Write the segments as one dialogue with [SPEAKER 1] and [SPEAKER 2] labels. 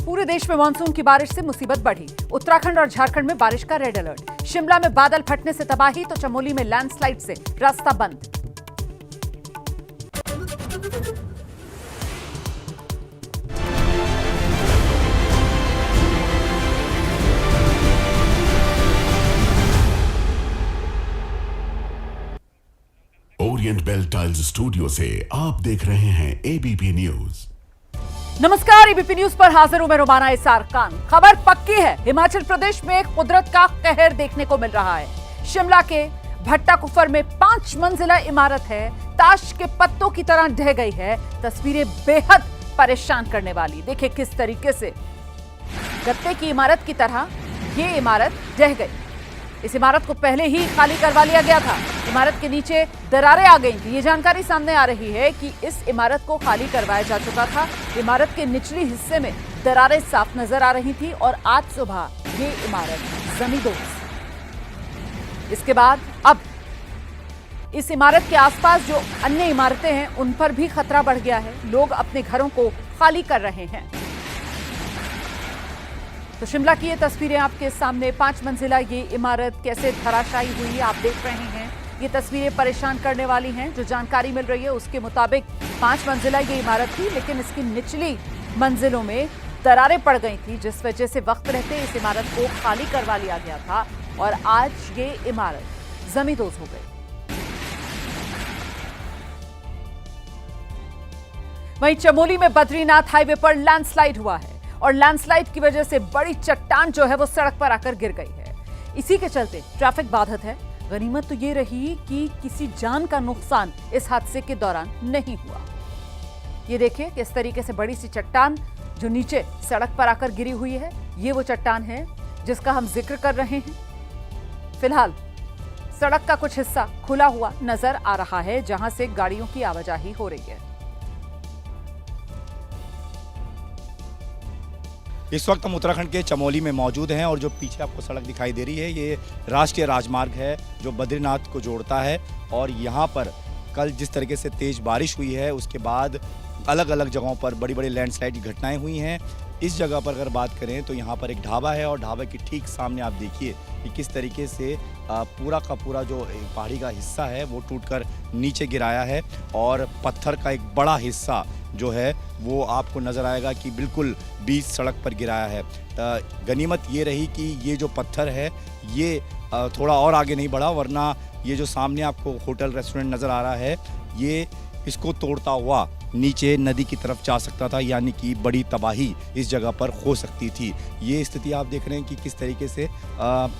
[SPEAKER 1] पूरे देश में मानसून की बारिश से मुसीबत बढ़ी। उत्तराखंड और झारखंड में बारिश का रेड अलर्ट। शिमला में बादल फटने से तबाही तो चमोली में लैंडस्लाइड से रास्ता बंद।
[SPEAKER 2] ओरिएंट बेल टाइल्स स्टूडियो से आप देख रहे हैं एबीपी न्यूज।
[SPEAKER 1] नमस्कार, एबीपी न्यूज पर हाजिर हूं मैं रुमाना इसार खान। खबर पक्की है, हिमाचल प्रदेश में कुदरत का कहर देखने को मिल रहा है। शिमला के भट्टा कुफर में 5 मंजिला इमारत है, ताश के पत्तों की तरह ढह गई है। तस्वीरें बेहद परेशान करने वाली। देखिए किस तरीके से गत्ते की इमारत की तरह ये इमारत ढह गई। इस इमारत को पहले ही खाली करवा लिया गया था। इमारत के नीचे दरारें आ गई थी। ये जानकारी सामने आ रही है कि इस इमारत को खाली करवाया जा चुका था। इमारत के निचली हिस्से में दरारें साफ नजर आ रही थी और आज सुबह ये इमारत जमींदोज। इसके बाद अब इस इमारत के आसपास जो अन्य इमारतें हैं उन पर भी खतरा बढ़ गया है। लोग अपने घरों को खाली कर रहे हैं। तो शिमला की ये तस्वीरें आपके सामने। 5 मंजिला ये इमारत कैसे धराशायी हुई आप देख रहे हैं। ये तस्वीरें परेशान करने वाली हैं। जो जानकारी मिल रही है उसके मुताबिक 5 मंजिला ये इमारत थी, लेकिन इसकी निचली मंजिलों में दरारें पड़ गई थी, जिस वजह से वक्त रहते इस इमारत को खाली करवा लिया गया था और आज ये इमारत जमींदोज हो गई। वहीं चमोली में बद्रीनाथ हाईवे पर लैंडस्लाइड हुआ है और लैंडस्लाइड की वजह से बड़ी चट्टान जो है वो सड़क पर आकर गिर गई है। इसी के चलते ट्रैफिक बाधित है। गनीमत तो ये रही कि किसी जान का नुकसान इस हादसे के दौरान नहीं हुआ। ये देखिए किस तरीके से बड़ी सी चट्टान जो नीचे सड़क पर आकर गिरी हुई है, ये वो चट्टान है जिसका हम जिक्र कर रहे हैं। फिलहाल सड़क का कुछ हिस्सा खुला हुआ नजर आ रहा है, जहां से गाड़ियों की आवाजाही हो रही है।
[SPEAKER 3] इस वक्त हम उत्तराखंड के चमोली में मौजूद हैं और जो पीछे आपको सड़क दिखाई दे रही है ये राष्ट्रीय राजमार्ग है जो बद्रीनाथ को जोड़ता है। और यहाँ पर कल जिस तरीके से तेज़ बारिश हुई है उसके बाद अलग अलग जगहों पर बड़ी बड़ी लैंडस्लाइड की घटनाएं हुई हैं। इस जगह पर अगर बात करें तो यहाँ पर एक ढाबा है और ढाबे के ठीक सामने आप देखिए कि किस तरीके से पूरा का पूरा जो पहाड़ी का हिस्सा है वो टूटकर नीचे गिराया है और पत्थर का एक बड़ा हिस्सा जो है वो आपको नज़र आएगा कि बिल्कुल बीच सड़क पर गिराया है। गनीमत ये रही कि ये जो पत्थर है ये थोड़ा और आगे नहीं बढ़ा, वरना ये जो सामने आपको होटल रेस्टोरेंट नज़र आ रहा है ये इसको तोड़ता हुआ नीचे नदी की तरफ जा सकता था, यानी कि बड़ी तबाही इस जगह पर हो सकती थी। ये स्थिति आप देख रहे हैं कि किस तरीके से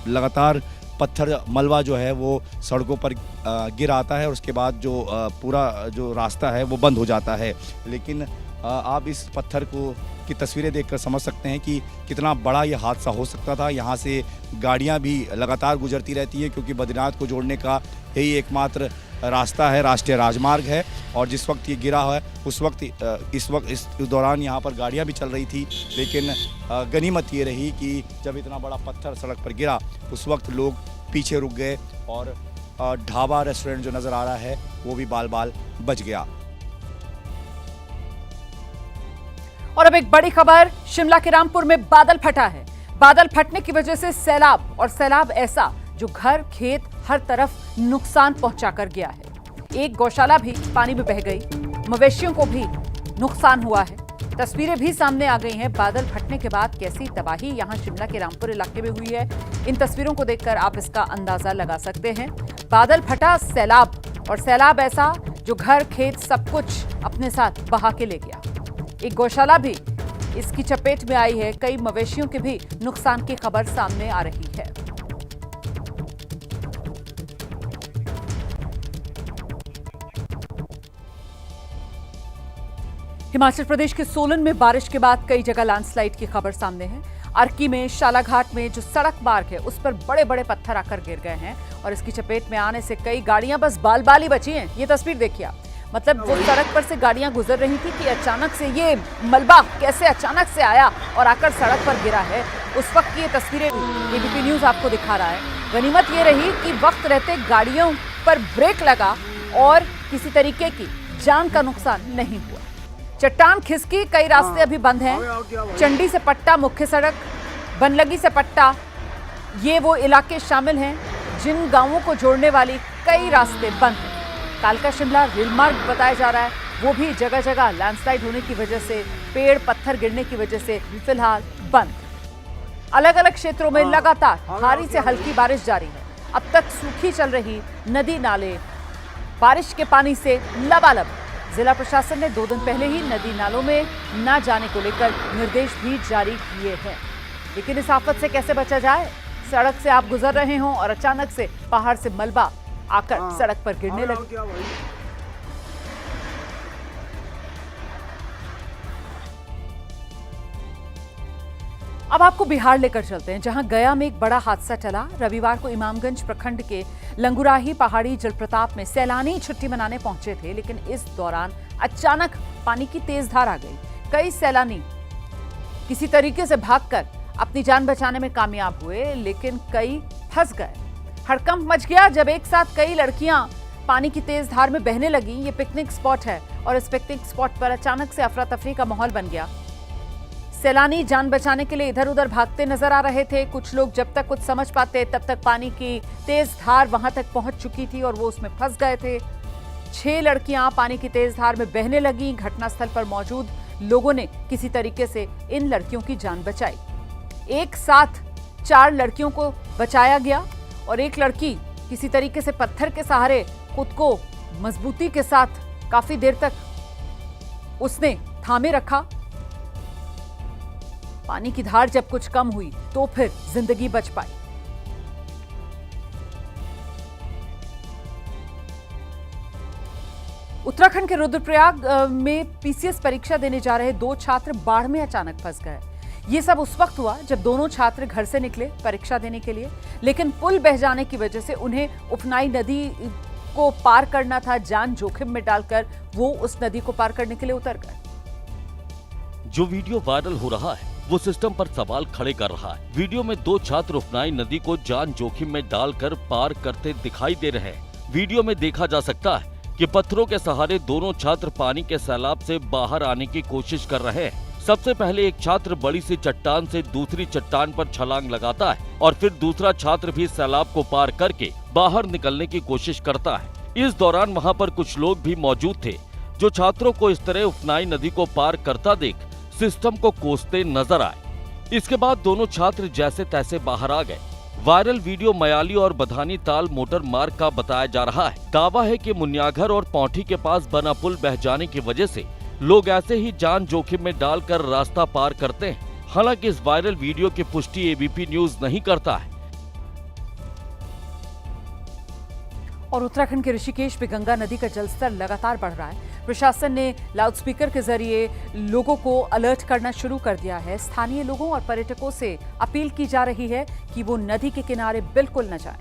[SPEAKER 3] लगातार पत्थर मलबा जो है वो सड़कों पर गिर आता है और उसके बाद जो पूरा जो रास्ता है वो बंद हो जाता है। लेकिन आप इस पत्थर को की तस्वीरें देखकर समझ सकते हैं कि कितना बड़ा ये हादसा हो सकता था। यहाँ से गाड़ियाँ भी लगातार गुजरती रहती है क्योंकि बद्रीनाथ को जोड़ने का यही एकमात्र रास्ता है, राष्ट्रीय राजमार्ग है। और जिस वक्त ये गिरा है उस वक्त इस दौरान यहाँ पर गाड़ियाँ भी चल रही थी, लेकिन गनीमत ये रही कि जब इतना बड़ा पत्थर सड़क पर गिरा उस वक्त लोग पीछे रुक गए और ढाबा रेस्टोरेंट जो नज़र आ रहा है वो भी बाल बाल बच गया।
[SPEAKER 1] और अब एक बड़ी खबर, शिमला के रामपुर में बादल फटा है। बादल फटने की वजह से सैलाब, और सैलाब ऐसा जो घर खेत हर तरफ नुकसान पहुंचाकर गया है। एक गौशाला भी पानी में बह गई, मवेशियों को भी नुकसान हुआ है। तस्वीरें भी सामने आ गई हैं। बादल फटने के बाद कैसी तबाही यहां शिमला के रामपुर इलाके में हुई है, इन तस्वीरों को देखकर आप इसका अंदाजा लगा सकते हैं। बादल फटा, सैलाब, और सैलाब ऐसा जो घर खेत सब कुछ अपने साथ बहा के ले गया। एक गौशाला भी इसकी चपेट में आई है। कई मवेशियों के भी नुकसान की खबर सामने आ रही है। हिमाचल प्रदेश के सोलन में बारिश के बाद कई जगह लैंडस्लाइड की खबर सामने है। अर्की में, शालाघाट में जो सड़क मार्ग है उस पर बड़े बड़े पत्थर आकर गिर गए हैं और इसकी चपेट में आने से कई गाड़ियां बस बाल बाल ही बची हैं। ये तस्वीर देखिए आप, मतलब जो सड़क पर से गाड़ियां गुजर रही थी कि अचानक से ये मलबा कैसे अचानक से आया और आकर सड़क पर गिरा है। उस वक्त की ये तस्वीरें एबीपी न्यूज आपको दिखा रहा है। गनीमत ये रही कि वक्त रहते गाड़ियों पर ब्रेक लगा और किसी तरीके की जान का नुकसान नहीं हुआ। चट्टान खिसकी, कई रास्ते अभी बंद हैं। चंडी से पट्टा मुख्य सड़क, बनलगी से पट्टा, ये वो इलाके शामिल हैं जिन गांवों को जोड़ने वाली कई रास्ते बंद हैं। कालका शिमला रेल मार्ग बताया जा रहा है, वो भी जगह जगह लैंडस्लाइड होने की वजह से, पेड़ पत्थर गिरने की वजह से फिलहाल बंद। अलग अलग क्षेत्रों में लगातार भारी से हल्की बारिश जारी है। अब तक सूखी चल रही नदी नाले बारिश के पानी से लबालब। जिला प्रशासन ने 2 दिन पहले ही नदी नालों में न जाने को लेकर निर्देश भी जारी किए हैं। लेकिन इस आफत से कैसे बचा जाए? सड़क से आप गुजर रहे हों और अचानक से पहाड़ से मलबा आकर सड़क पर गिरने लगे। अब आपको बिहार लेकर चलते हैं, जहां गया में एक बड़ा हादसा टला। रविवार को इमामगंज प्रखंड के लंगुराही पहाड़ी जलप्रपात में सैलानी छुट्टी मनाने पहुंचे थे, लेकिन इस दौरान अचानक पानी की तेज धार आ गई। कई सैलानी किसी तरीके से भागकर अपनी जान बचाने में कामयाब हुए, लेकिन कई फंस गए। हड़कंप मच गया जब एक साथ कई लड़कियां पानी की तेज धार में बहने लगी। ये पिकनिक स्पॉट है और इस पिकनिक स्पॉट पर अचानक से अफरा तफरी का माहौल बन गया। सैलानी जान बचाने के लिए इधर उधर भागते नजर आ रहे थे। कुछ लोग जब तक कुछ समझ पाते तब तक पानी की तेज धार वहां तक पहुंच चुकी थी और वो उसमें फंस गए थे। 6 लड़कियां पानी की तेज धार में बहने लगी। घटनास्थल पर मौजूद लोगों ने किसी तरीके से इन लड़कियों की जान बचाई। एक साथ 4 लड़कियों को बचाया गया और एक लड़की किसी तरीके से पत्थर के सहारे खुद को मजबूती के साथ काफी देर तक उसने थामे रखा। पानी की धार जब कुछ कम हुई तो फिर जिंदगी बच पाई। उत्तराखंड के रुद्रप्रयाग में पीसीएस परीक्षा देने जा रहे 2 छात्र बाढ़ में अचानक फंस गए। ये सब उस वक्त हुआ जब दोनों छात्र घर से निकले परीक्षा देने के लिए, लेकिन पुल बह जाने की वजह से उन्हें उफनाई नदी को पार करना था। जान जोखिम में डालकर वो उस नदी को पार करने के लिए उतर गए।
[SPEAKER 4] जो वीडियो वायरल हो रहा है वो सिस्टम पर सवाल खड़े कर रहा है। वीडियो में 2 छात्र उफनाई नदी को जान जोखिम में डालकर पार करते दिखाई दे रहे हैं। वीडियो में देखा जा सकता है कि पत्थरों के सहारे दोनों छात्र पानी के सैलाब से बाहर आने की कोशिश कर रहे हैं। सबसे पहले एक छात्र बड़ी सी चट्टान से दूसरी चट्टान पर छलांग लगाता है और फिर दूसरा छात्र भी सैलाब को पार करके बाहर निकलने की कोशिश करता है। इस दौरान वहां पर कुछ लोग भी मौजूद थे जो छात्रों को इस तरह उफनाई नदी को पार करता देख सिस्टम को कोसते नजर आए। इसके बाद दोनों छात्र जैसे तैसे बाहर आ गए। वायरल वीडियो मयाली और बधानी ताल मोटर मार्ग का बताया जा रहा है। दावा है कि मुन्याघर और पौंठी के पास बना पुल बह जाने की वजह से लोग ऐसे ही जान जोखिम में डालकर रास्ता पार करते हैं। हालांकि इस वायरल वीडियो की पुष्टि एबीपी न्यूज नहीं करता है।
[SPEAKER 1] और उत्तराखंड के ऋषिकेश में गंगा नदी का जलस्तर लगातार बढ़ रहा है। प्रशासन ने लाउडस्पीकर के जरिए लोगों को अलर्ट करना शुरू कर दिया है। स्थानीय लोगों और पर्यटकों से अपील की जा रही है कि वो नदी के किनारे बिल्कुल न जाएं।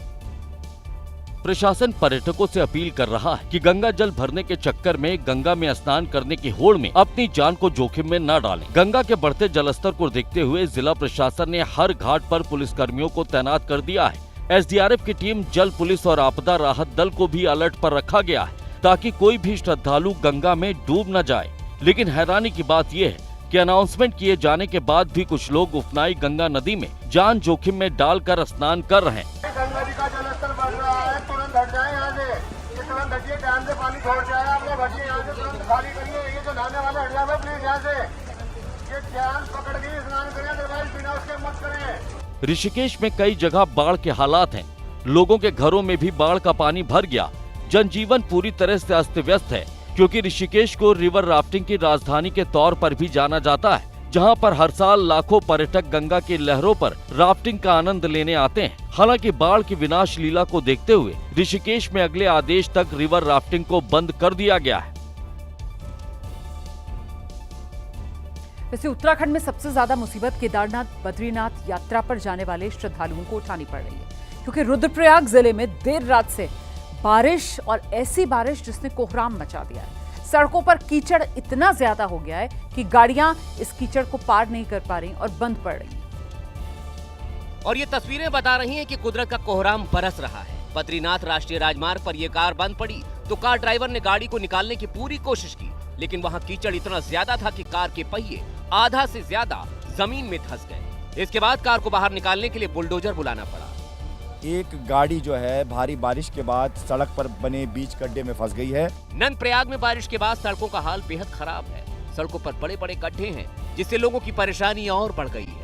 [SPEAKER 4] प्रशासन पर्यटकों से अपील कर रहा है कि गंगा जल भरने के चक्कर में गंगा में स्नान करने की होड़ में अपनी जान को जोखिम में न डालें। गंगा के बढ़ते जलस्तर को देखते हुए जिला प्रशासन ने हर घाट पर पुलिसकर्मियों को तैनात कर दिया है। एसडीआरएफ की टीम, जल पुलिस और आपदा राहत दल को भी अलर्ट पर रखा गया है ताकि कोई भी श्रद्धालु गंगा में डूब न जाए। लेकिन हैरानी की बात यह है कि अनाउंसमेंट किए जाने के बाद भी कुछ लोग उफनाई गंगा नदी में जान जोखिम में डालकर स्नान कर रहे हैं।
[SPEAKER 5] गंगा नदी का जलस्तर बढ़ रहा है, तुरंत हट जाए यहाँ से। ये तुरंत हटिए, डैम से पानी छोड़ जाए। आप लोग हटिए यहाँ से, तुरंत खाली करिए। ये जो नहाने वाले हट जाए प्लीज यहाँ से। ये जान पकड़ के स्नान करें, अदरवाइज बिना उसके मत करें।
[SPEAKER 4] ऋषिकेश में कई जगह बाढ़ के हालात हैं। लोगों के घरों में भी बाढ़ का पानी भर गया। जनजीवन पूरी तरह से अस्त व्यस्त है, क्योंकि ऋषिकेश को रिवर राफ्टिंग की राजधानी के तौर पर भी जाना जाता है, जहां पर हर साल लाखों पर्यटक गंगा की लहरों पर राफ्टिंग का आनंद लेने आते हैं। हालांकि बाढ़ की विनाश लीला को देखते हुए ऋषिकेश में अगले आदेश तक रिवर राफ्टिंग को बंद कर दिया गया है।
[SPEAKER 1] वैसे उत्तराखंड में सबसे ज्यादा मुसीबत केदारनाथ बद्रीनाथ यात्रा पर जाने वाले श्रद्धालुओं को उठानी पड़ रही है, क्योंकि रुद्रप्रयाग जिले में देर रात से बारिश, और ऐसी बारिश जिसने कोहराम मचा दिया है। सड़कों पर कीचड़ इतना ज्यादा हो गया है कि गाड़ियां इस कीचड़ को पार नहीं कर पा रही और बंद पड़ रही।
[SPEAKER 6] और ये तस्वीरें बता रही हैं कि कुदरत का कोहराम बरस रहा है। बद्रीनाथ राष्ट्रीय राजमार्ग पर यह कार बंद पड़ी तो कार ड्राइवर ने गाड़ी को निकालने की पूरी कोशिश की, लेकिन वहाँ कीचड़ इतना ज्यादा था कि कार के पहिए आधा से ज्यादा जमीन में धंस गए। इसके बाद कार को बाहर निकालने के लिए बुलडोजर बुलाना पड़ा।
[SPEAKER 3] एक गाड़ी जो है भारी बारिश के बाद सड़क पर बने बीच गड्ढे में फंस गई है।
[SPEAKER 6] नंद प्रयाग में बारिश के बाद सड़कों का हाल बेहद खराब है। सड़कों पर बड़े बड़े गड्ढे हैं, जिससे लोगों की परेशानी और बढ़ गई है।